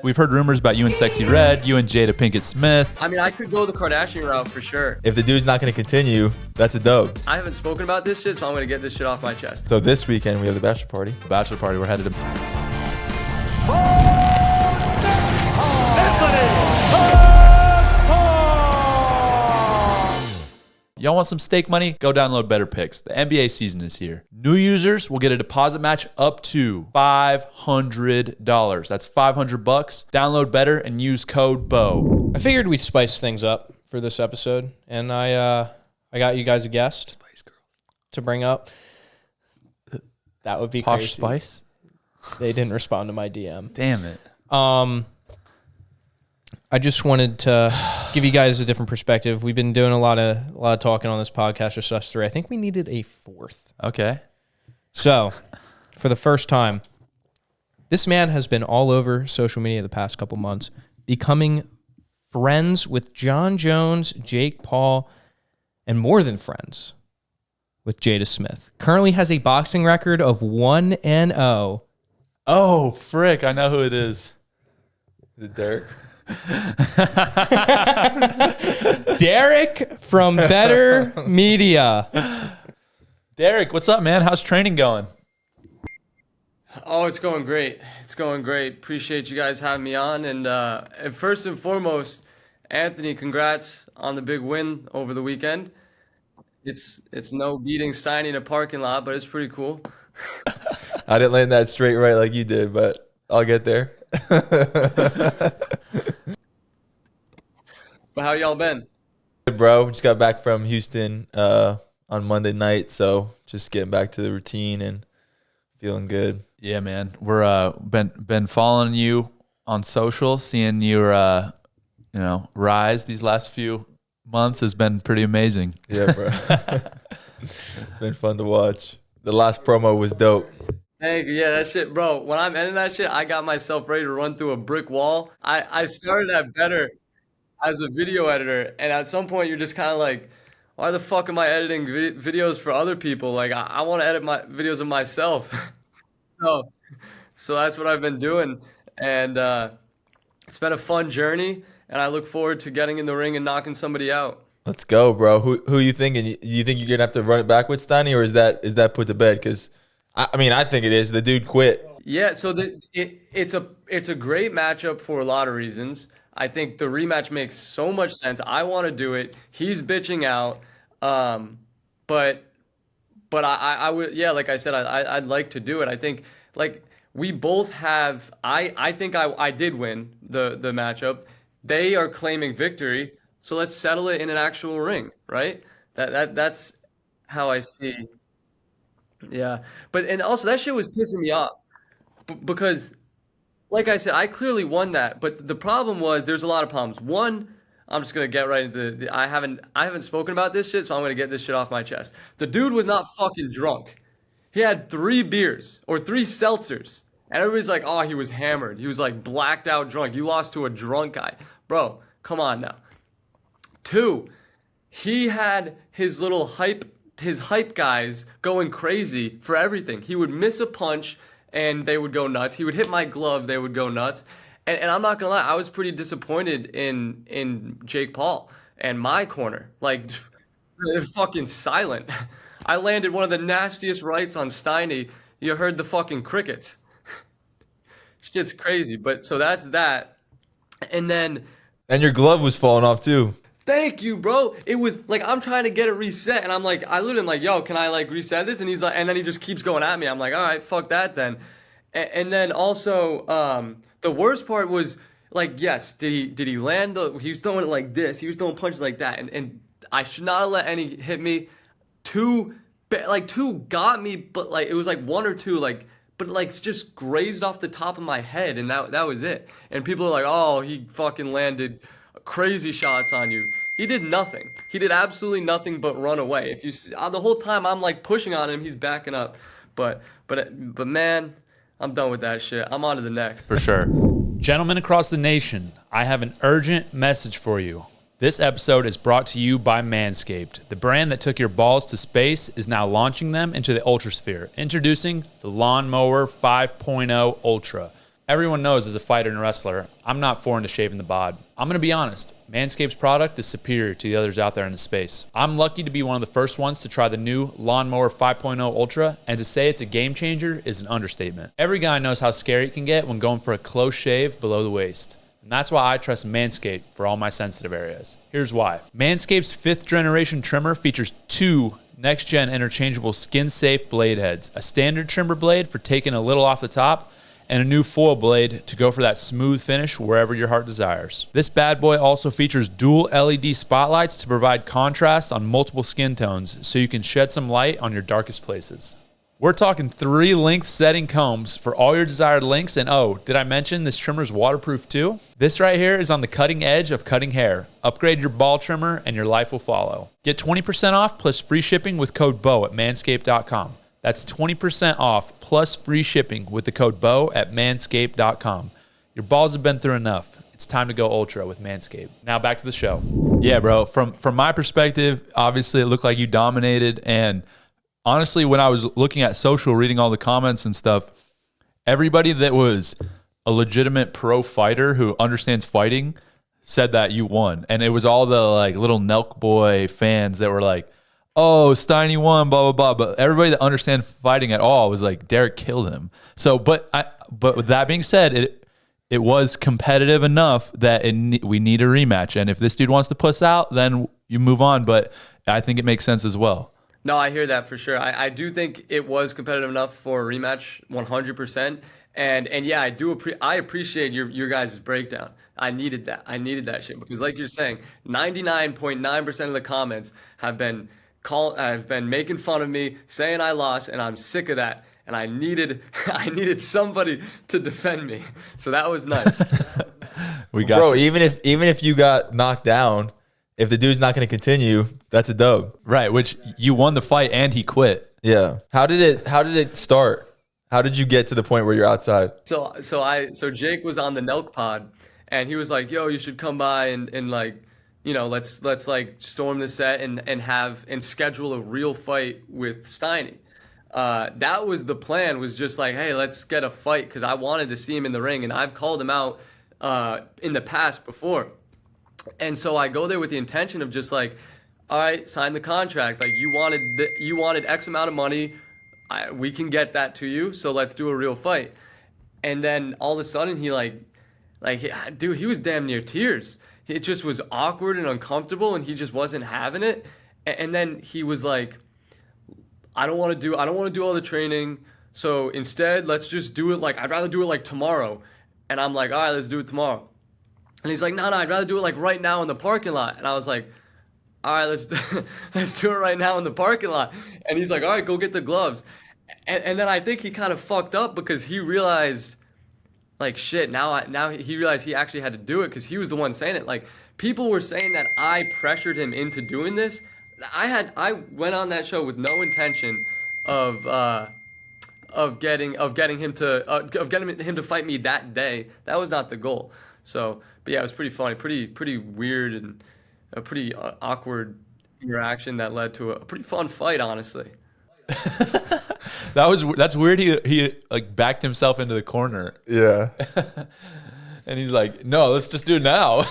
We've heard rumors about you and Sexy Red, you and Jada Pinkett Smith. I mean, I could go the Kardashian route for sure. If the dude's not going to continue, that's a dub. I haven't spoken about this shit, so I'm going to get this shit off my chest. So this weekend, we have the Bachelor Party. Bachelor Party, we're headed to... Y'all want some stake money? Go download Betr Picks. The NBA season is here. New users will get a deposit match up to $500. That's $500. Download Betr and use code BO. I figured we'd spice things up for this episode, and I got you guys a guest to bring up. That would be Posh crazy. Spice? They didn't respond to my DM. Damn it. I just wanted to give you guys a different perspective. We've been doing a lot of talking on this podcast, just us three. I think we needed a fourth. Okay. So, for the first time, this man has been all over social media the past couple months, becoming friends with John Jones, Jake Paul, and more than friends with Jada Smith. Currently has a boxing record of 1-0. Oh, frick. I know who it is. Is it Derek? Derek from Betr Media. Derek, what's up, man? How's training going? Oh, it's going great. It's going great. Appreciate you guys having me on. And first and foremost, Anthony, congrats on the big win over the weekend. It's no beating Steiny in a parking lot, but it's pretty cool. I didn't land that straight right like you did, but I'll get there. But how y'all been? Good, bro. Just got back from Houston on Monday night, so just getting back to the routine and feeling good. Yeah, man. We're been following you on social, seeing your rise these last few months has been pretty amazing. Yeah, bro. It's been fun to watch. The last promo was dope. Thank you. Yeah, that shit, bro. When I'm editing that shit, I got myself ready to run through a brick wall. I started at Betr as a video editor, and at some point you're just kind of like, why the fuck am I editing videos for other people? Like, I want to edit my videos of myself. So that's what I've been doing, and it's been a fun journey, and I look forward to getting in the ring and knocking somebody out. Let's go, bro. Who you thinking? You think you're gonna have to run it back with Steiny, or is that put to bed? Because I think it is. The dude quit. Yeah, so it's a great matchup for a lot of reasons. I think the rematch makes so much sense. I want to do it. He's bitching out, but I would, yeah, like I said, I'd like to do it. I think like we both have. I think I did win the matchup. They are claiming victory, so let's settle it in an actual ring, right? That's how I see. Yeah, and also that shit was pissing me off because, like I said, I clearly won that. But the problem was there's a lot of problems. One, I'm just gonna get right into I haven't spoken about this shit, so I'm gonna get this shit off my chest. The dude was not fucking drunk. He had 3 beers or 3 seltzers, and everybody's like, "Oh, he was hammered. He was like blacked out drunk. You lost to a drunk guy, bro. Come on now." 2, he had his little hype guys going crazy for everything. He would miss a punch and they would go nuts. He would hit my glove, they would go nuts. And I'm not gonna lie, I was pretty disappointed in Jake Paul and my corner. Like, they're fucking silent. I landed one of the nastiest rights on Steiny. You heard the fucking crickets. Shit's crazy. But so that's that. And then And your glove was falling off too. thank you, bro. It was like, I'm trying to get it reset, and I literally am like, yo, can I like reset this? And he's like, and then he just keeps going at me. I'm like, all right, fuck that then. And then also, the worst part was like, yes, did he land he was throwing it like this. He was throwing punches like that, and I should not have let any hit me. 2 got me, but like it was like 1 or 2 but like just grazed off the top of my head, and that was it. And people are like, oh, he fucking landed crazy shots on you. He did nothing. He did absolutely nothing but run away. If you the whole time I'm like pushing on him, he's backing up. But man, I'm done with that shit. I'm on to the next. For sure. Gentlemen across the nation, I have an urgent message for you. This episode is brought to you by Manscaped. The brand that took your balls to space is now launching them into the ultrasphere. Introducing the Lawnmower 5.0 Ultra. Everyone knows as a fighter and wrestler, I'm not foreign to shaving the bod. I'm going to be honest. Manscaped's product is superior to the others out there in the space. I'm lucky to be one of the first ones to try the new Lawnmower 5.0 Ultra, and to say it's a game changer is an understatement. Every guy knows how scary it can get when going for a close shave below the waist. And that's why I trust Manscaped for all my sensitive areas. Here's why. Manscaped's 5th generation trimmer features 2 next-gen interchangeable skin-safe blade heads, a standard trimmer blade for taking a little off the top, and a new foil blade to go for that smooth finish wherever your heart desires. This bad boy also features dual LED spotlights to provide contrast on multiple skin tones so you can shed some light on your darkest places. We're talking 3 length setting combs for all your desired lengths. And oh, did I mention this trimmer is waterproof too? This right here is on the cutting edge of cutting hair. Upgrade your ball trimmer and your life will follow. Get 20% off plus free shipping with code BO at manscaped.com. That's 20% off plus free shipping with the code BO at manscaped.com. Your balls have been through enough. It's time to go ultra with Manscaped. Now back to the show. Yeah, bro. From my perspective, obviously it looked like you dominated. And honestly, when I was looking at social, reading all the comments and stuff, everybody that was a legitimate pro fighter who understands fighting said that you won. And it was all the like little Nelk boy fans that were like, oh, Steiny won, blah, blah, blah. But everybody that understands fighting at all was like, Derek killed him. So, but with that being said, it was competitive enough that we need a rematch. And if this dude wants to puss out, then you move on. But I think it makes sense as well. No, I hear that for sure. I do think it was competitive enough for a rematch, 100%. And yeah, I appreciate your guys' breakdown. I needed that. I needed that shit because, like you're saying, 99.9% of the comments have been making fun of me, saying I lost, and I'm sick of that. And I needed somebody to defend me. So that was nice. We got bro. You. Even if you got knocked down, if the dude's not going to continue, that's a dub. Right, which you won the fight and he quit. Yeah. How did it start? How did you get to the point where you're outside? So Jake was on the Nelk pod and he was like, "Yo, you should come by and like, you know, let's like storm the set and schedule a real fight with Steiny." That was the plan, was just like, "Hey, let's get a fight," because I wanted to see him in the ring and I've called him out in the past before. And so I go there with the intention of just like, all right, sign the contract. Like you wanted X amount of money. We can get that to you. So let's do a real fight. And then all of a sudden he dude, he was damn near tears. It just was awkward and uncomfortable and he just wasn't having it. And then he was like, I don't want to do all the training. So instead, let's just do it. I'd rather do it like tomorrow. And I'm like, all right, let's do it tomorrow. And he's like, no, I'd rather do it like right now in the parking lot. And I was like, all right, let's do it right now in the parking lot. And he's like, all right, go get the gloves. And then I think he kind of fucked up because he realized, like, shit, now he realized he actually had to do it because he was the one saying it. Like, people were saying that I pressured him into doing this. I went on that show with no intention of getting him to fight me that day. That was not the goal. So, but yeah, it was pretty funny, pretty weird, and a pretty awkward interaction that led to a pretty fun fight, honestly. That's weird. He like backed himself into the corner. Yeah. And he's like, "No, let's just do it now."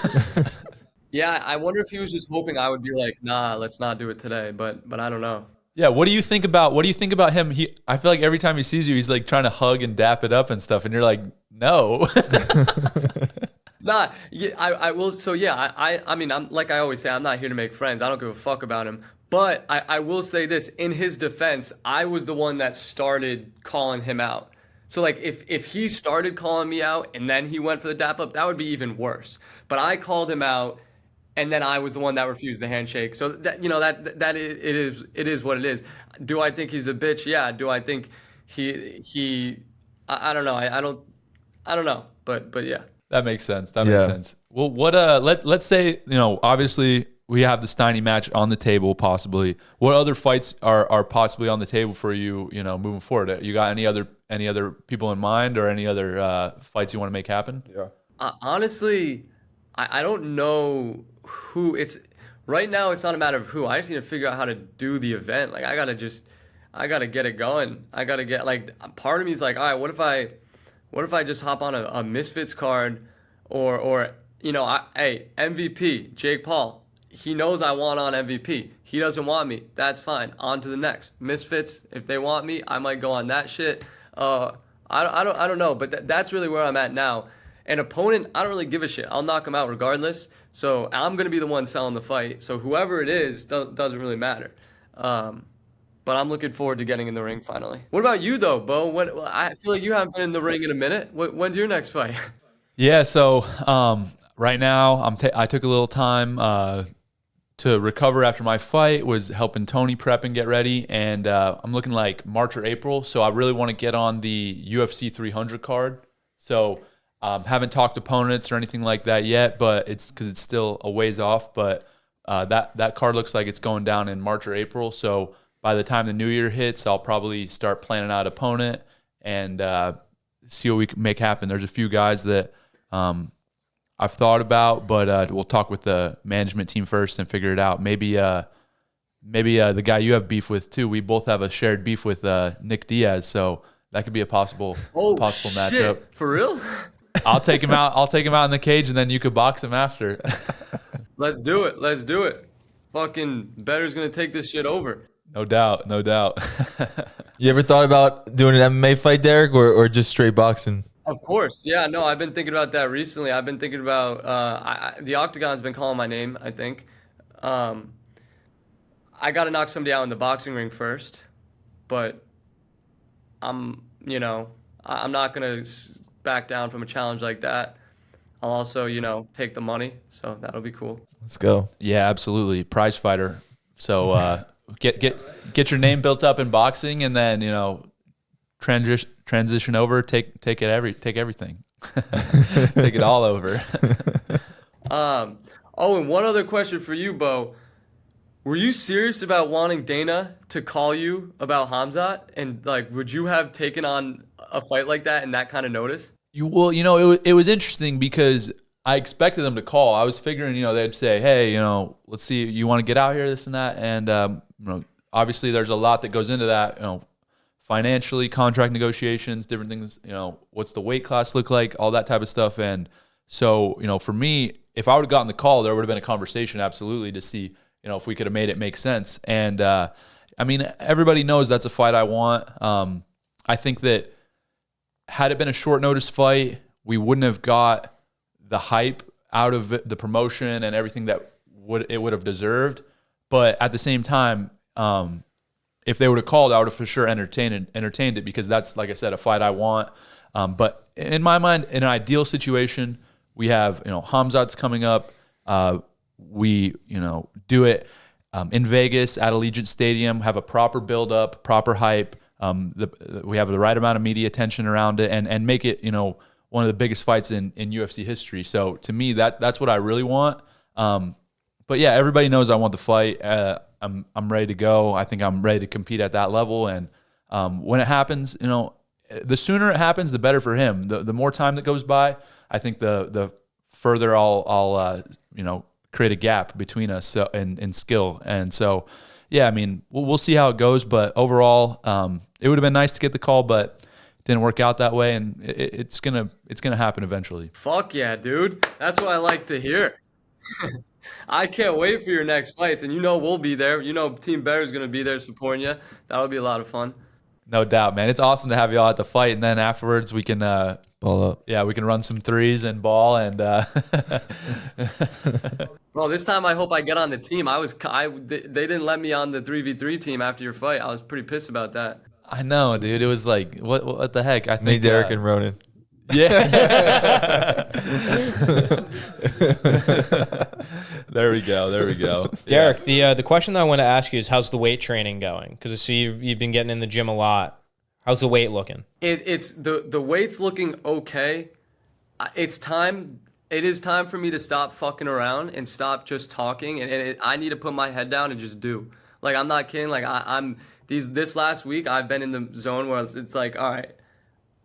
Yeah, I wonder if he was just hoping I would be like, "Nah, let's not do it today." But I don't know. Yeah, what do you think about him? I feel like every time he sees you, he's like trying to hug and dap it up and stuff, and you're like, "No." Nah, yeah, I will. So yeah, I mean, I'm like I always say, I'm not here to make friends. I don't give a fuck about him. But I will say this, in his defense, I was the one that started calling him out. So like if he started calling me out and then he went for the dap up, that would be even worse. But I called him out, and then I was the one that refused the handshake. So that, you know, that it is what it is. Do I think he's a bitch? Yeah. Do I think he I don't know. I don't know. But yeah. That makes sense. Makes sense. Well, what let's say, you know, obviously we have the Steiny match on the table possibly. What other fights are possibly on the table for you, you know, moving forward? You got any other people in mind or any other fights you want to make happen? Yeah. Honestly, I don't know who it's right now. It's not a matter of who. I just need to figure out how to do the event. Like I gotta get it going. I gotta get, like, part of me is like, all right, what if What if I just hop on a Misfits card or hey, MVP, Jake Paul. He knows I want on MVP. He doesn't want me. That's fine. On to the next. Misfits, if they want me, I might go on that shit. I don't know, but that's really where I'm at now. An opponent, I don't really give a shit. I'll knock him out regardless. So I'm going to be the one selling the fight. So whoever it is doesn't really matter. But I'm looking forward to getting in the ring finally. What about you though, Bo? I feel like you haven't been in the ring in a minute. When's your next fight? Yeah, so right now I took a little time to recover after my fight, was helping Tony prep and get ready, and I'm looking like March or April, so I really want to get on the UFC 300 card. So haven't talked opponents or anything like that yet, but it's because it's still a ways off, but that card looks like it's going down in March or April, so by the time the new year hits, I'll probably start planning out opponent and see what we can make happen. There's a few guys that I've thought about, but we'll talk with the management team first and figure it out. Maybe the guy you have beef with too. We both have a shared beef with Nick Diaz, so that could be a possible matchup. For real? I'll take him out. I'll take him out in the cage, and then you could box him after. Let's do it. Fucking Better's gonna take this shit over. No doubt. You ever thought about doing an MMA fight, Derek, or just straight boxing? Of course. Yeah, no, I've been thinking about that recently. I've been thinking about the Octagon's been calling my name, I think. I got to knock somebody out in the boxing ring first, but I'm not going to back down from a challenge like that. I'll also, take the money, so that'll be cool. Let's go. Yeah, absolutely. Prize fighter. So get your name built up in boxing, and then transition over. Take everything. Take it all over. And one other question for you, Bo. Were you serious about wanting Dana to call you about Khamzat? And would you have taken on a fight like that in that kind of notice? It was interesting because I expected them to call. I was figuring, they'd say, hey, let's see, you want to get out here, this and that. And, obviously there's a lot that goes into that, financially, contract negotiations, different things, what's the weight class look like, all that type of stuff. And so, for me, if I would have gotten the call, there would have been a conversation absolutely to see, if we could have made it make sense. And, everybody knows that's a fight I want. I think that had it been a short notice fight, we wouldn't have got the hype out of it, the promotion and everything that it would have deserved. But at the same time, if they would have called, I would have for sure entertained it because that's, like I said, a fight I want. But in my mind, in an ideal situation, we have, Khamzat's coming up. We, do it in Vegas at Allegiant Stadium, have a proper build-up, proper hype. We have the right amount of media attention around it and make it, one of the biggest fights in UFC history. So to me, that's what I really want. But yeah, everybody knows I want the fight. I'm ready to go. I think I'm ready to compete at that level. And when it happens, the sooner it happens, the better for him. The more time that goes by, I think the further I'll create a gap between us in skill. And so, yeah, we'll see how it goes. But overall, it would have been nice to get the call, but it didn't work out that way. And it's gonna happen eventually. Fuck yeah, dude. That's what I like to hear. I can't wait for your next fights, and we'll be there. Team Betr is going to be there supporting you. That'll be a lot of fun. No doubt, man. It's awesome to have you all at the fight, and then afterwards we can ball up. Yeah, we can run some threes and ball. And Well, this time I hope I get on the team. They didn't let me on the 3v3 team after your fight. I was pretty pissed about that. I know, dude. It was like, what the heck? I think Nick, Derek, and Ronan. Yeah. There we go. Derek, the question that I want to ask you is, how's the weight training going? Because I see you've been getting in the gym a lot. How's the weight looking? It's the weight's looking okay. It is time for me to stop fucking around and stop just talking. And I need to put my head down and just do. I'm not kidding. This last week I've been in the zone where it's like, all right,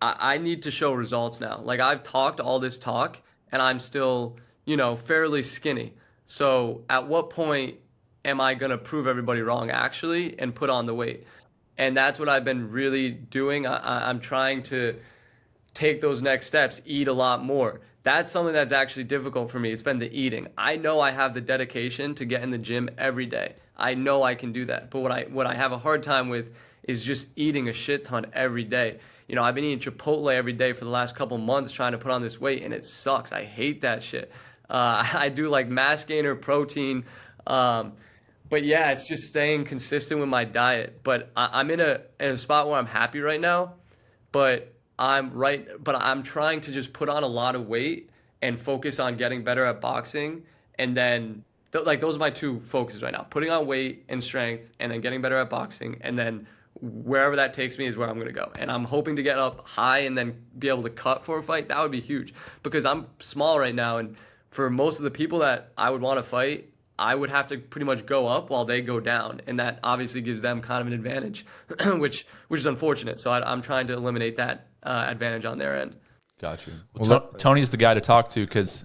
I need to show results now. I've talked all this talk and I'm still, fairly skinny. So at what point am I going to prove everybody wrong actually and put on the weight? And that's what I've been really doing. I'm trying to take those next steps, eat a lot more. That's something that's actually difficult for me. It's been the eating. I know I have the dedication to get in the gym every day. I know I can do that. But what I have a hard time with is just eating a shit ton every day. You know, I've been eating Chipotle every day for the last couple months trying to put on this weight, and it sucks. I hate that shit. I do like mass gainer, protein. But yeah, it's just staying consistent with my diet. But I'm in a spot where I'm happy right now. But I'm trying to just put on a lot of weight and focus on getting better at boxing. And then those are my two focuses right now: putting on weight and strength, and then getting better at boxing. And then wherever that takes me is where I'm going to go. And I'm hoping to get up high and then be able to cut for a fight. That would be huge, because I'm small right now. And for most of the people that I would want to fight, I would have to pretty much go up while they go down. And that obviously gives them kind of an advantage, which is unfortunate. So I'm trying to eliminate that advantage on their end. Got you. Well, Tony's the guy to talk to, because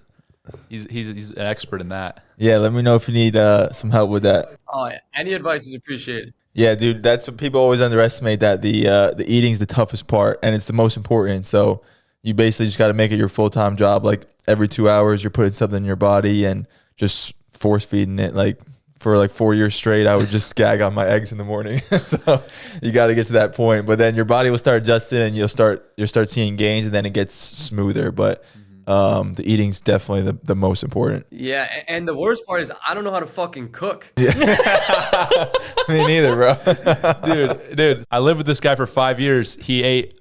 he's an expert in that. Yeah, let me know if you need some help with that. Oh, yeah. Any advice is appreciated. Yeah, dude, that's what people always underestimate, that the eating's the toughest part, and it's the most important. So you basically just got to make it your full-time job. Like every 2 hours, you're putting something in your body and just force feeding it. Like for like 4 years straight, I would just gag on my eggs in the morning. So you got to get to that point. But then your body will start adjusting, and you'll start seeing gains, and then it gets smoother. But the eating's definitely the most important. Yeah, and the worst part is I don't know how to fucking cook. Yeah. Me neither, bro. Dude, I lived with this guy for 5 years. He ate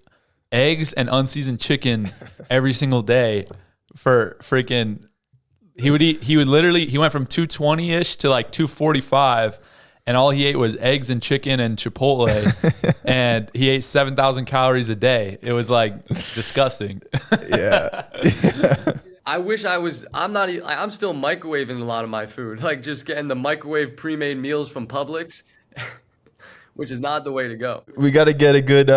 eggs and unseasoned chicken every single day for freaking. He went from 220-ish to like 245, and all he ate was eggs and chicken and Chipotle, and he ate 7,000 calories a day. It was like disgusting. Yeah. I wish I'm still microwaving a lot of my food, like just getting the microwave pre-made meals from Publix, which is not the way to go. We got to get a good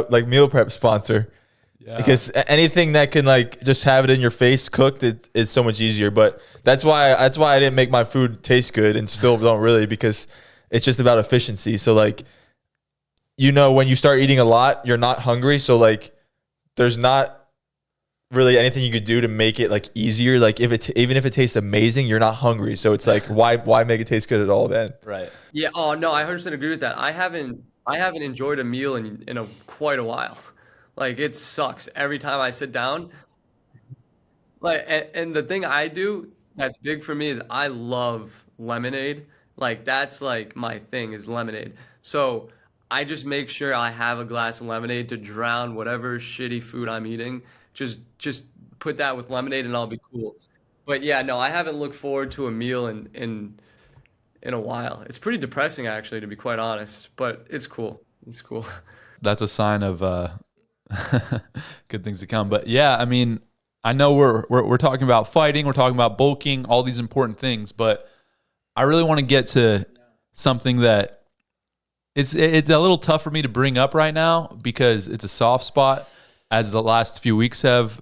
like meal prep sponsor. Yeah. Because anything that can like just have it in your face cooked, it's so much easier. But that's why I didn't make my food taste good, and still don't really, because it's just about efficiency. So like, you know, when you start eating a lot, you're not hungry. So like, there's not really anything you could do to make it like easier. Like even if it tastes amazing, you're not hungry. So it's like, why make it taste good at all then? Right. Yeah. Oh no, I 100% agree with that. I haven't enjoyed a meal in quite a while. Like it sucks every time I sit down. Like, and the thing I do that's big for me is I love lemonade. Like that's like my thing is lemonade. So I just make sure I have a glass of lemonade to drown whatever shitty food I'm eating. Just put that with lemonade and I'll be cool. But yeah, no, I haven't looked forward to a meal in a while. It's pretty depressing actually, to be quite honest, but it's cool. It's cool. That's a sign of good things to come. But yeah, I mean, I know we're talking about fighting, we're talking about bulking, all these important things, but I really want to get to something that it's a little tough for me to bring up right now, because it's a soft spot, as the last few weeks haven't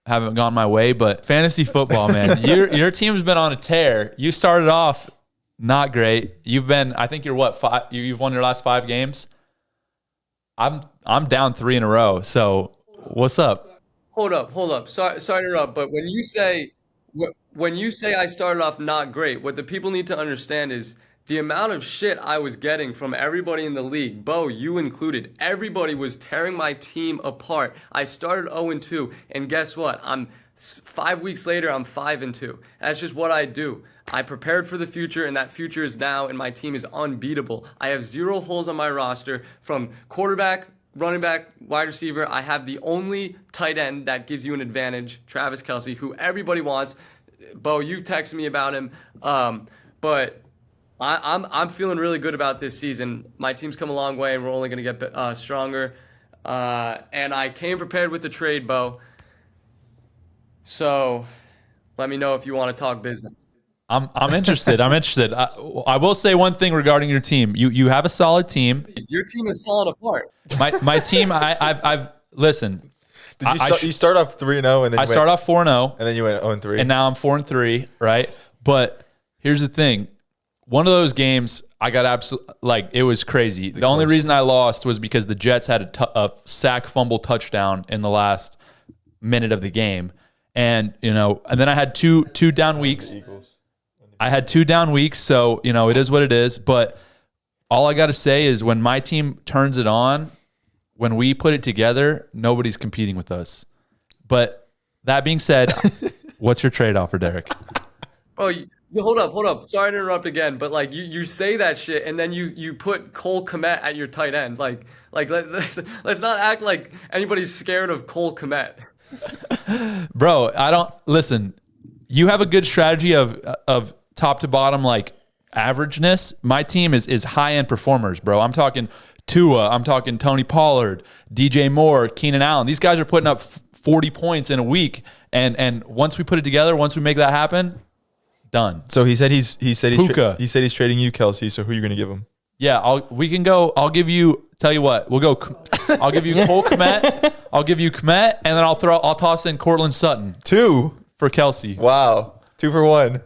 gone my way. But fantasy football, man, your team's been on a tear. You started off not great. I think you're what, 5? You've won your last 5 games. I'm down 3 in a row. So what's up? Hold up. Sorry to interrupt, but when you say I started off not great, what the people need to understand is the amount of shit I was getting from everybody in the league, Bo, you included. Everybody was tearing my team apart. I started 0-2, and guess what? 5 weeks later, I'm 5-2. That's just what I do. I prepared for the future, and that future is now, and my team is unbeatable. I have 0 holes on my roster, from quarterback, running back, wide receiver. I have the only tight end that gives you an advantage, Travis Kelce, who everybody wants. Bo, you've texted me about him, but I'm feeling really good about this season. My team's come a long way, and we're only going to get stronger. And I came prepared with the trade, Bo. So let me know if you want to talk business. I'm interested. I will say one thing regarding your team. You have a solid team. Your team is falling apart. My team. I've listen. You start off 3-0, and then I start off 4-0, and then you went 0-3, and now I'm 4-3, right? But here's the thing: one of those games, I got absolutely, like, it was crazy. The only reason I lost was because the Jets had a sack fumble touchdown in the last minute of the game. And, you know, and then I had two down weeks. I had 2 down weeks, so, you know, it is what it is. But all I got to say is when my team turns it on, when we put it together, nobody's competing with us. But that being said, what's your trade offer, Derek? Bro, hold up. Sorry to interrupt again, but like you say that shit and then you put Cole Kmet at your tight end. Like let's not act like anybody's scared of Cole Kmet. Bro, I don't listen. You have a good strategy of top to bottom like averageness. My team is high end performers, bro. I'm talking Tua, I'm talking Tony Pollard, DJ Moore, Keenan Allen. These guys are putting up 40 points in a week, and once we put it together, once we make that happen, done. So he said he's Puka. he said he's trading you, Kelsey. So who are you going to give him? Yeah, I'll give you. Tell you what, I'll give you Cole Kmet. I'll give you Kmet, and then I'll toss in Cortland Sutton 2 for Kelsey. Wow, 2 for 1.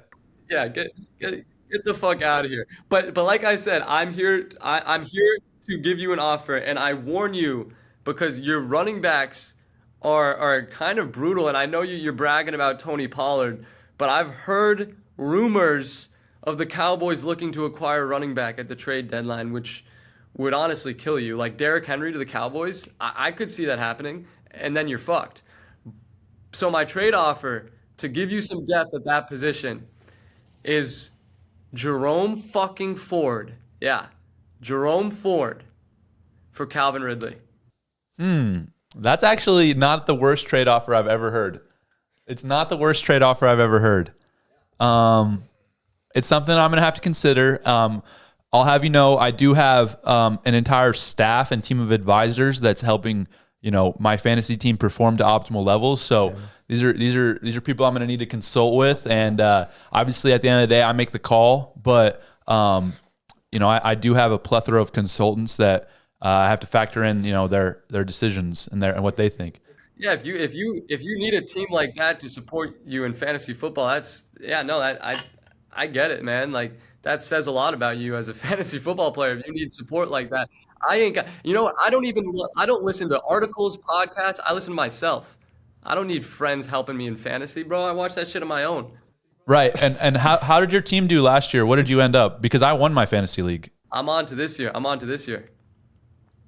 Yeah, get the fuck out of here. But like I said, I'm here to give you an offer, and I warn you because your running backs are kind of brutal, and I know you're bragging about Tony Pollard, but I've heard rumors of the Cowboys looking to acquire a running back at the trade deadline, which would honestly kill you. Like Derrick Henry to the Cowboys, I could see that happening, and then you're fucked. So my trade offer to give you some depth at that position is Jerome fucking Ford. Yeah, Jerome Ford for Calvin Ridley. That's actually not the worst trade offer I've ever heard. It's not the worst trade offer I've ever heard. It's something I'm going to have to consider. I'll have you know, I do have an entire staff and team of advisors that's helping, you know, my fantasy team perform to optimal levels. So these are people I'm going to need to consult with, and obviously at the end of the day, I make the call. But you know, I do have a plethora of consultants that I have to factor in, you know, their decisions and what they think. Yeah, if you need a team like that to support you in fantasy football, I get it, man. Like that says a lot about you as a fantasy football player. If you need support like that, I ain't got. You know what? I don't listen to articles, podcasts. I listen to myself. I don't need friends helping me in fantasy, bro. I watch that shit on my own. Right. And how did your team do last year? What did you end up? Because I won my fantasy league. I'm on to this year.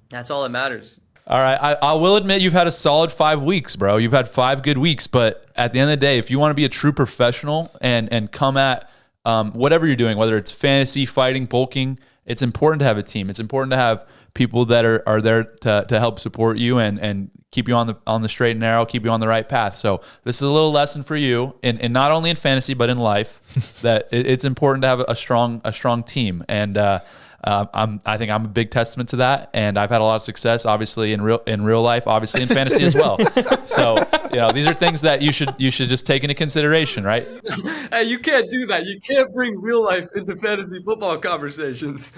That's all that matters. All right. I will admit you've had a solid 5 weeks, bro. You've had 5 good weeks. But at the end of the day, if you want to be a true professional and come at whatever you're doing, whether it's fantasy, fighting, bulking, it's important to have a team. It's important to have people that are there to help support you and keep you on the straight and narrow, keep you on the right path. So this is a little lesson for you, in not only in fantasy but in life, that it's important to have a strong team. And I think I'm a big testament to that, and I've had a lot of success, obviously in real life, obviously in fantasy as well. So you know, these are things that you should just take into consideration, right? Hey, you can't do that. You can't bring real life into fantasy football conversations.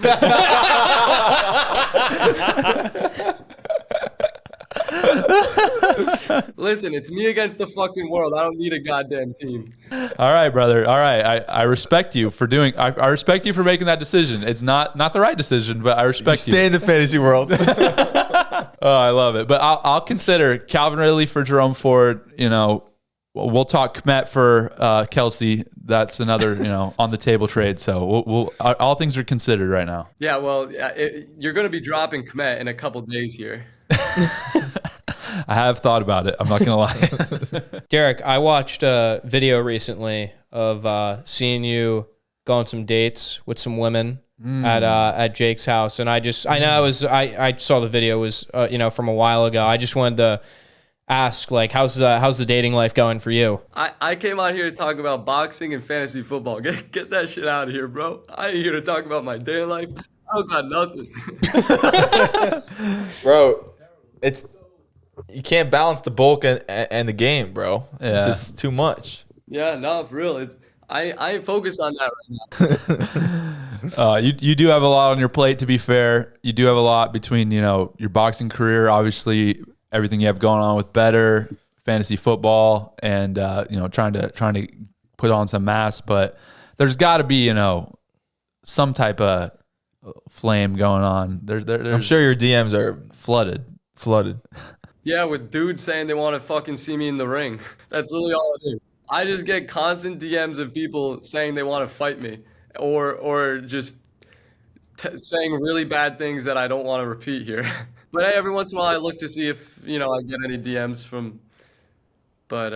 Listen, it's me against the fucking world. I don't need a goddamn team. All right, brother. All right. I respect you for doing. I respect you for making that decision. It's not the right decision, but I respect you. Stay in the fantasy world. Oh, I love it. But I'll consider Calvin Ridley for Jerome Ford. You know, we'll talk Kmet for Kelsey. That's another, you know, on the table trade. So we'll all things are considered right now. Yeah, well, you're going to be dropping Kmet in a couple days here. I have thought about it. I'm not going to lie. Derek, I watched a video recently of seeing you go on some dates with some women at Jake's house, and I know I saw the video was from a while ago. I just wanted to ask, like, how's the dating life going for you? I came out here to talk about boxing and fantasy football. Get that shit out of here, bro. I ain't here to talk about my dating life. I don't got nothing. Bro, you can't balance the bulk and the game, bro. Yeah. It's just too much. Yeah, no, for real. I ain't focused on that right now. You do have a lot on your plate, to be fair. You do have a lot between, you know, your boxing career, obviously everything you have going on with Betr, fantasy football, and trying to put on some mass. But there's got to be, you know, some type of flame going on. I'm sure your DMs are flooded. Yeah, with dudes saying they want to fucking see me in the ring. That's literally all it is. I just get constant DMs of people saying they want to fight me, or just saying really bad things that I don't want to repeat here. But hey, every once in a while I look to see if I get any DMs from. But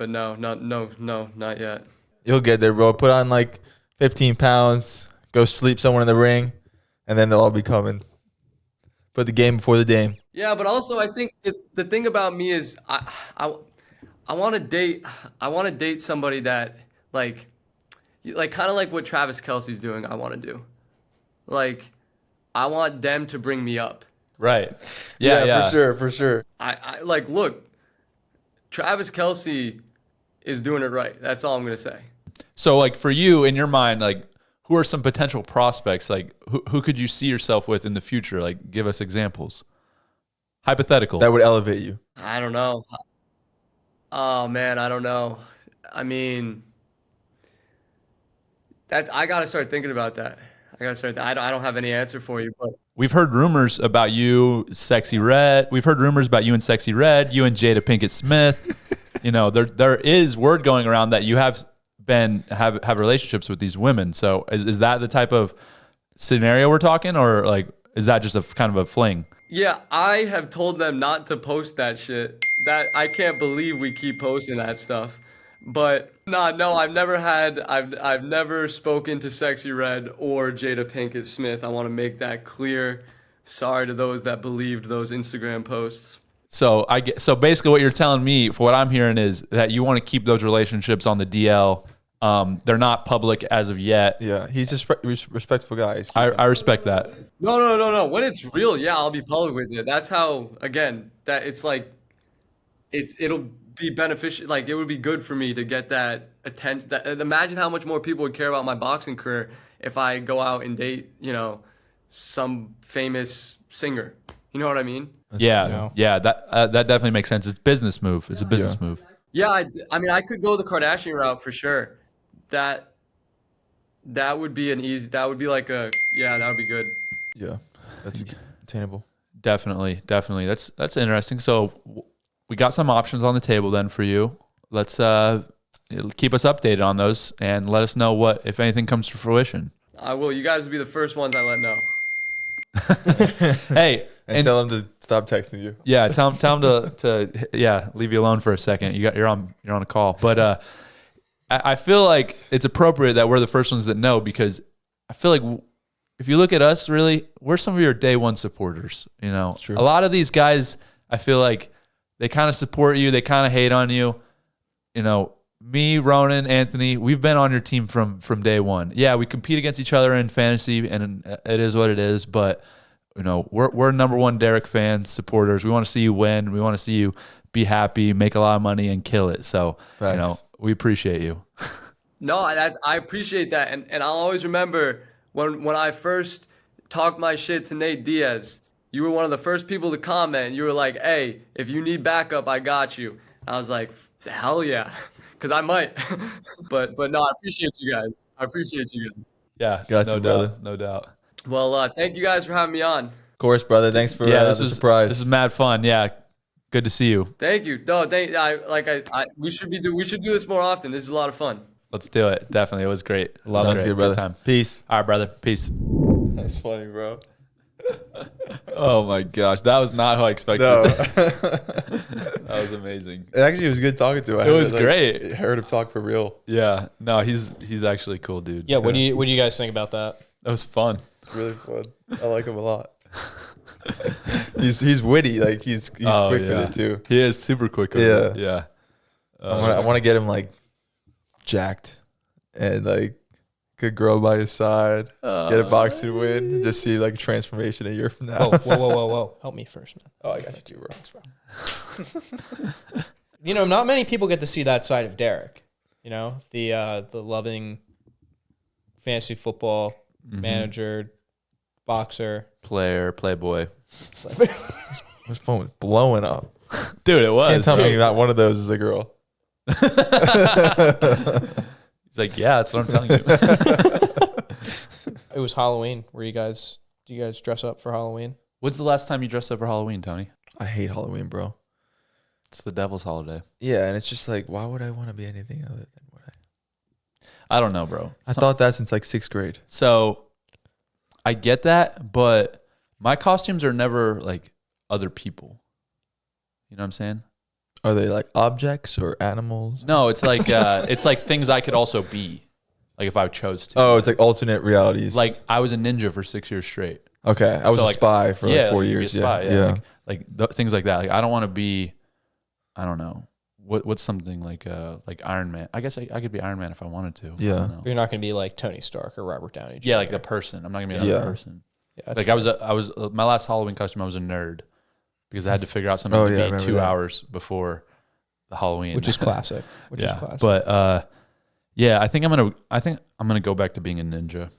no, not yet. You'll get there, bro. Put on like 15 pounds, go sleep somewhere in the ring, and then they'll all be coming. Put the game before the game. Yeah, but also I think the thing about me is I want to date somebody that like kind of like what Travis Kelce's doing. I want to do, like, I want them to bring me up. Right. Yeah. For sure. I like, look, Travis Kelce is doing it right. That's all I'm gonna say. So like for you in your mind, like who are some potential prospects? Like who could you see yourself with in the future? Like give us examples. Hypothetical. That would elevate you. I don't know. Oh man, I don't know. I mean, I gotta start thinking about that. I don't have any answer for you, but We've heard rumors about you, Sexy Red. We've heard rumors about you and Sexy Red, you and Jada Pinkett Smith. There is word going around that you have relationships with these women. So is that the type of scenario we're talking, or like is that just a kind of a fling? yeah, I have told them not to post that shit. That I can't believe we keep posting that stuff. But no, I've never spoken to Sexy Red or Jada Pinkett Smith. I want to make that clear. Sorry to those that believed those Instagram posts. So basically what you're telling me, for what I'm hearing, is that you want to keep those relationships on the DL. They're not public as of yet. Yeah, he's a respectful guy. I respect that. No. When it's real, yeah, I'll be public with it. That's how, again, that it's like, it'll be beneficial. Like, it would be good for me to get that attention. Imagine how much more people would care about my boxing career if I go out and date, some famous singer. You know what I mean? Yeah. That definitely makes sense. It's a business move. It's a business move. Yeah, I mean, I could go the Kardashian route for sure. That would be that would be good. Yeah, that's attainable. Definitely. That's interesting. So we got some options on the table then for you. Let's keep us updated on those and let us know if anything comes to fruition. I will. You guys will be the first ones I let know. Hey, and tell him to stop texting you. Yeah, tell him to leave you alone for a second. You're on a call. But I feel like it's appropriate that we're the first ones that know, because I feel like if you look at us, really, we're some of your day one supporters. That's true. A lot of these guys, I feel like they kind of support you, they kind of hate on you. Me, Ronan, Anthony, we've been on your team from day one. Yeah, we compete against each other in fantasy, and it is what it is. But we're number one Derek fans, supporters. We want to see you win. We want to see you be happy, make a lot of money, and kill it. So we appreciate you. No, I appreciate that, and I'll always remember when I first talked my shit to Nick Diaz. You were one of the first people to comment. You were like, "Hey, if you need backup, I got you." I was like, "Hell yeah." Because I might, but no, I appreciate you guys. Yeah, got you, brother. No doubt. Well, thank you guys for having me on. Of course, brother. Thanks for the surprise. This is mad fun. Yeah, good to see you. Thank you. No, we should do this more often. This is a lot of fun. Let's do it. Definitely, it was great. Sounds good, brother. Good time. Peace. All right, brother. Peace. That's funny, bro. Oh my gosh, that was not how I expected. No. That was amazing. It was good talking to him. It was great. Heard him talk for real. Yeah, no, he's actually a cool dude. Yeah, what do you guys think about that? That was fun. It's really fun. I like him a lot. He's witty. Like he's quick with it too. He is super quick with it. Yeah. I want to get him like jacked and like good girl by his side. Get a boxing win. Just see like a transformation a year from now. Whoa. Help me first, man. Oh, I got you, bro. Not many people get to see that side of Derek. The loving fantasy football manager, boxer, player, playboy. His phone was blowing up. Dude, it was. Can't tell me not one of those is a girl. He's like, yeah, that's what I'm telling you. it was Halloween. Do you guys dress up for Halloween? When's the last time you dressed up for Halloween, Tony? I hate Halloween, bro. It's the devil's holiday. Yeah, and it's just like, why would I want to be anything other than what I don't know, bro. I thought that since like 6th grade. So I get that, but my costumes are never like other people. You know what I'm saying? Are they like objects or animals? No, it's like things I could also be, like if I chose to. Oh, it's like alternate realities. Like I was a ninja for 6 years straight. Okay, I was So, a like, spy for like 4 you could be years. a spy, Yeah. Things like that. Like I don't want to be, I don't know, what's something like Iron Man. I guess I could be Iron Man if I wanted to. Yeah. I don't know. You're not going to be like Tony Stark or Robert Downey Jr. Yeah, like the person. I'm not gonna be another person. Yeah, Like I was my last Halloween costume. I was a nerd because I had to figure out something Oh, to yeah, I be remember 2 that. hours before the Halloween, which is classic. Which is classic. But yeah, I think I'm gonna go back to being a ninja.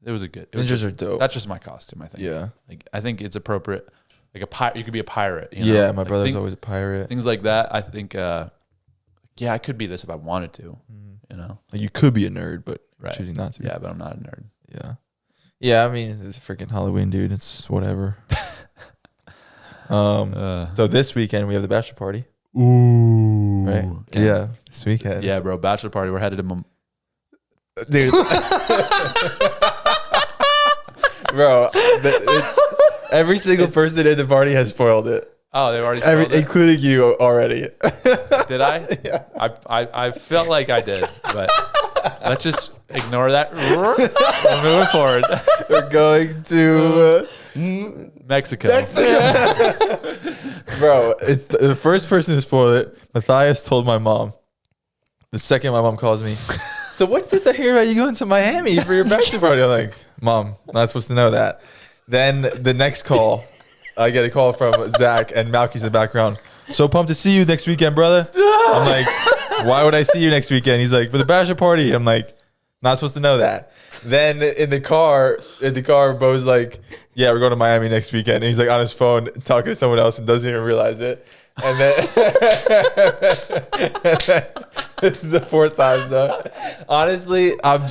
It was Ninjas are dope. That's just my costume. I think. Yeah. Like I think it's appropriate. Like you could be a pirate. You know? Yeah, my Like, brother's always a pirate. Things like that. I think. Yeah, I could be this if I wanted to. You know. Like you could be a nerd, but you're Right. choosing not to be. Yeah, but I'm not a nerd. Yeah. Yeah, I mean, it's freaking Halloween, dude. It's whatever. So this weekend we have the Bachelor Party. Ooh. Right? Yeah, this weekend. Yeah, bro. Bachelor party. We're headed to. Dude. Bro, every single person in the party has spoiled it. Oh, they've already. Spoiled it? Including you already. Did I? Yeah. I felt like I did, but let's just ignore that. We're moving forward. We're going to Mexico. Bro, it's the first person to spoil it. Matthias told my mom. The second my mom calls me, so what's this I hear about you going to Miami for your bachelor party? I'm like, Mom, not supposed to know that. Then the next call, I get a call from Zach and Malky's in the background. So pumped to see you next weekend, brother. I'm like, why would I see you next weekend? He's like, for the bachelor party. I'm like, not supposed to know that. Then in the car, Bo's like, yeah, we're going to Miami next weekend. And he's like on his phone talking to someone else and doesn't even realize it. And then this is the fourth time. So honestly, I'm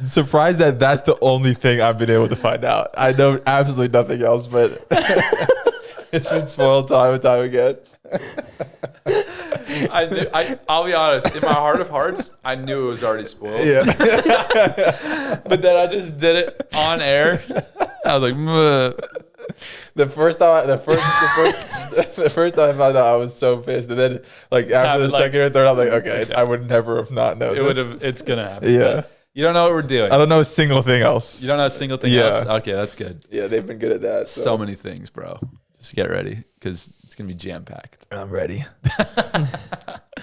surprised that that's the only thing I've been able to find out. I know absolutely nothing else, but it's been spoiled time and time again. I'll be honest. In my heart of hearts, I knew it was already spoiled. Yeah. But then I just did it on air. I was like, "Muh." The first time I found out, I was so pissed, and then like after the second or third, I'm like, okay, I would never have not known. It would have. It's gonna happen. Yeah. You don't know what we're doing. I don't know a single thing else. You don't know a single thing Yeah. else. Okay, that's good. Yeah, they've been good at that. So many things, bro. Just get ready because it's gonna be jam packed. I'm ready.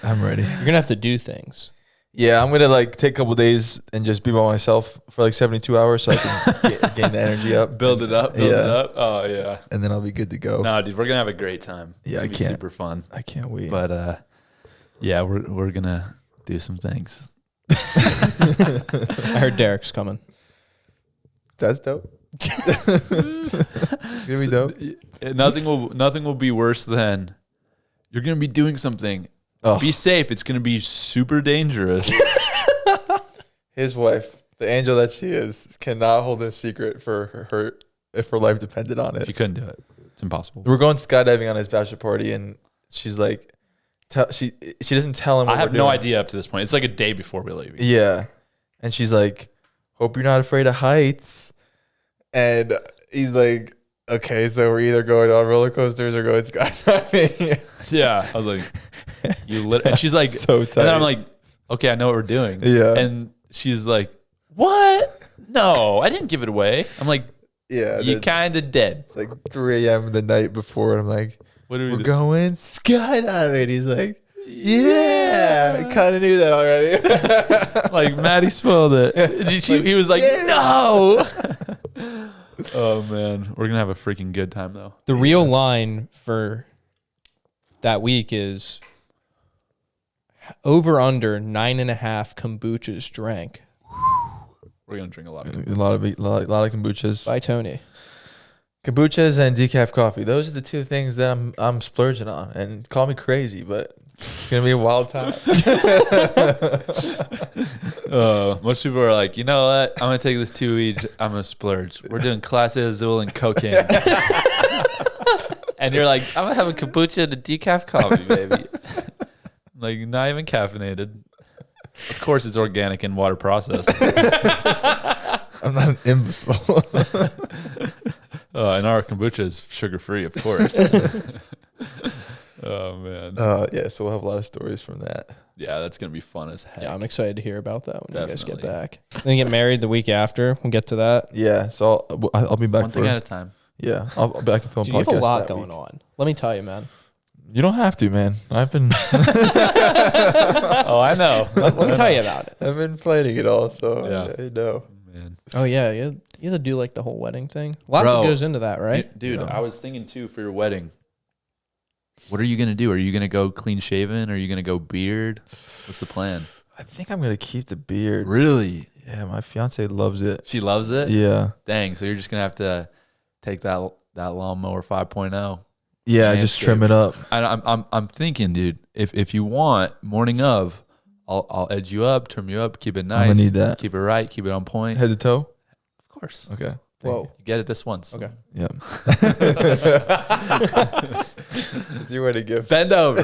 I'm ready. You're going to have to do things. Yeah, I'm gonna like take a couple days and just be by myself for like 72 hours so I can gain the energy up, Build it up. Build it up. Oh yeah. and then I'll be good to go. No, dude, we're gonna have a great time. Yeah, It's gonna be super fun. I can't wait. But yeah, we're gonna do some things. I heard Derek's coming. That's dope. It's gonna be dope. Nothing will be worse than you're gonna be doing something. Oh. Be safe. It's gonna be super dangerous. His wife, the angel that she is, cannot hold a secret for her if her life depended on it. She couldn't do it. It's impossible. We're going skydiving on his bachelor party, and she's like, she doesn't tell him. What I have we're no doing. idea up to this point. It's like a day before we leave. Yeah, and she's like, "Hope you're not afraid of heights." And he's like, "Okay, so we're either going on roller coasters or going skydiving." Yeah, I was like, and she's like, So and then tight. I'm like, okay, I know what we're doing. Yeah. and she's like, what? No, I didn't give it away. I'm like, Yeah, you then kind of dead. it's like 3 a.m. the night before, and I'm like, What are we "We're doing? going skydiving." He's like, "Yeah, I kind of knew that already." Like Maddie spoiled it. And he was like, Yeah. no. Oh man, we're gonna have a freaking good time though. The real line for that week is over under 9.5 kombuchas drank We're gonna drink a lot. A lot of kombuchas. by Tony. Kombuchas and decaf coffee. Those are the two things that I'm splurging on. And call me crazy, but it's gonna be a wild time. Most people are like, you know what? I'm gonna take this 2 each. I'm gonna splurge. We're doing Clase Azul and cocaine. And you're like, I'm gonna have a kombucha and a decaf coffee, baby. Like, not even caffeinated. Of course, it's organic and water processed. I'm not an imbecile. And our kombucha is sugar free, of course. Oh man. Yeah, so we'll have a lot of stories from that. Yeah, that's gonna be fun as heck. Yeah, I'm excited to hear about that when you guys get Definitely. back. Then get married the week after. We'll get to that. Yeah, so I'll be back One for thing at a time. Yeah, I'll be back and film Dude, podcast. you have a lot that going week. on. Let me tell you, man. You don't have to, man. I've been Oh, I know. Let me tell you about it. I've been planning it all, so Yeah. I know. Man. Oh yeah, you have to do like the whole wedding thing. A lot Bro, goes into that, right? Dude, Yeah. I was thinking too for your wedding. What are you gonna do? Are you gonna go clean shaven? Are you gonna go beard? What's the plan? I think I'm gonna keep the beard. Really? Yeah, my fiance loves it. She loves it? Yeah, Dang, so you're just gonna have to take that lawnmower 5.0. yeah, just trim it up. I'm thinking, dude, if you want, morning of, I'll edge you up, trim you up, keep it nice. I'm gonna need that. Keep it right, keep it on point. Head to toe. Of course. Okay. Whoa. You get it this once. Okay. Yep. It's your way to give. Bend over.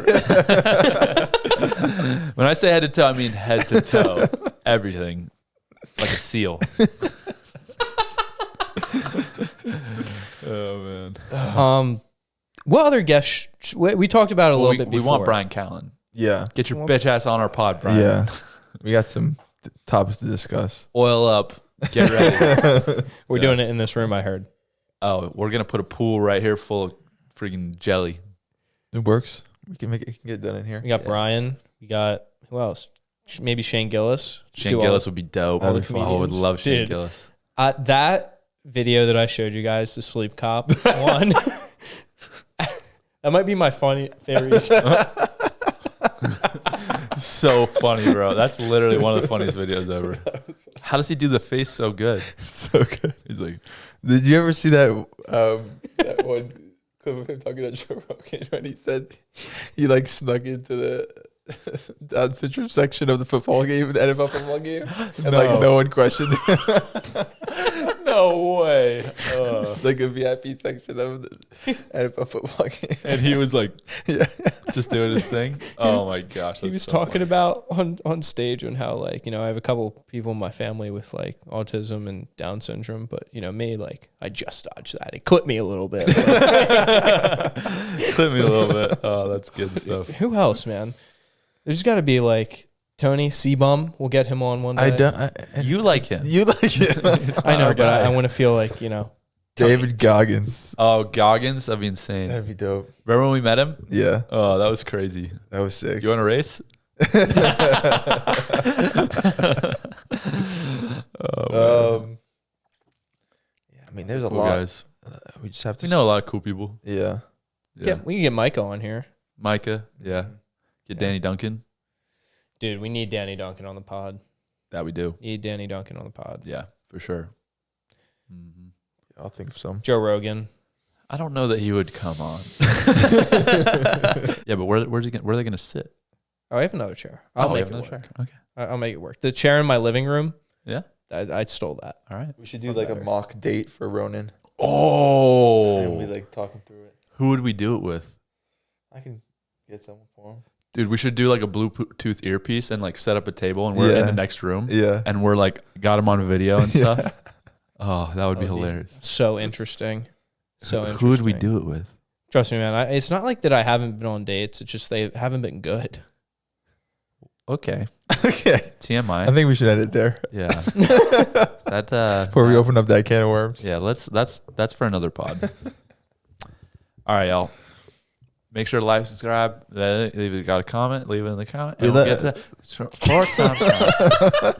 When I say head to toe, I mean head to toe. Everything. Like a seal. Oh, man. What other guests? We talked about it a little bit we before. want Brian Callen. Yeah. Get your bitch ass on our pod, Brian. Yeah. We got some topics to discuss. Oil up. Get ready. We're doing it in this room, I heard. Oh, we're going to put a pool right here full of freaking jelly. It works. We can make it. Get it done in here. We got Brian. We got who else? Maybe Shane Gillis. Just Shane do Gillis would be dope. all the I would comedians. love Shane Dude. Gillis. That video that I showed you guys, the sleep cop one. That might be my favorite. So funny, bro. That's literally one of the funniest videos ever. How does he do the face so good? So good. He's like, Did you ever see that that one clip of him talking to Joe Rogan when he said he like snuck into the Down syndrome section of the football game, the NFL football game, and like no one questioned him. no way. It's like a VIP section of the NFL football game. And he was like, Yeah. just doing his thing. Oh my gosh. He that's was so talking funny. about on stage and how like, you know, I have a couple people in my family with like autism and Down syndrome, but you know, me, like I just dodged that. It clipped me a little bit. Clip me a little bit. Oh, that's good stuff. Who else, man? There's got to be like Tony Seabum. We'll get him on one day. I don't. You like him. You like it? It's I not know, our but I guy. want to feel like, you know, David Goggins. Oh, Goggins? That'd be insane. That'd be dope. Remember when we met him? Yeah, Oh, that was crazy. that was sick. You want to race? Yeah, I mean, there's a Cool lot. guys. We just have to. We know a lot of cool people. Yeah. Yeah. we can get Micah on here. Micah. Yeah. Get Danny Duncan. Dude, we need Danny Duncan on the pod. That we do. Need Danny Duncan on the pod. Yeah, for sure. Mm-hmm. I'll think of some. Joe Rogan. I don't know that he would come on. Yeah, but where are they going to sit? Oh, I have another chair. I'll we make have it another work. chair. Okay. I'll make it work. The chair in my living room, Yeah. I stole that. All right. We should do like a mock date for Ronan. Oh. And we like talking through it. Who would we do it with? I can get someone for him. Dude, we should do like a Bluetooth earpiece and like set up a table and we're in Yeah. the next room. Yeah. And we're like, got him on video and Yeah. stuff. Oh, that would be That would be hilarious. So interesting. So interesting. Who would we do it with? Trust me, man. It's not like that I haven't been on dates. It's just they haven't been good. Okay. Okay. TMI. I think we should end it there Yeah. That before we open up that can of worms. Yeah, that's for another pod. All right, y'all. Make sure to like, subscribe. Leave it, got a comment, leave it in the comment. And we'll get to that. Short time.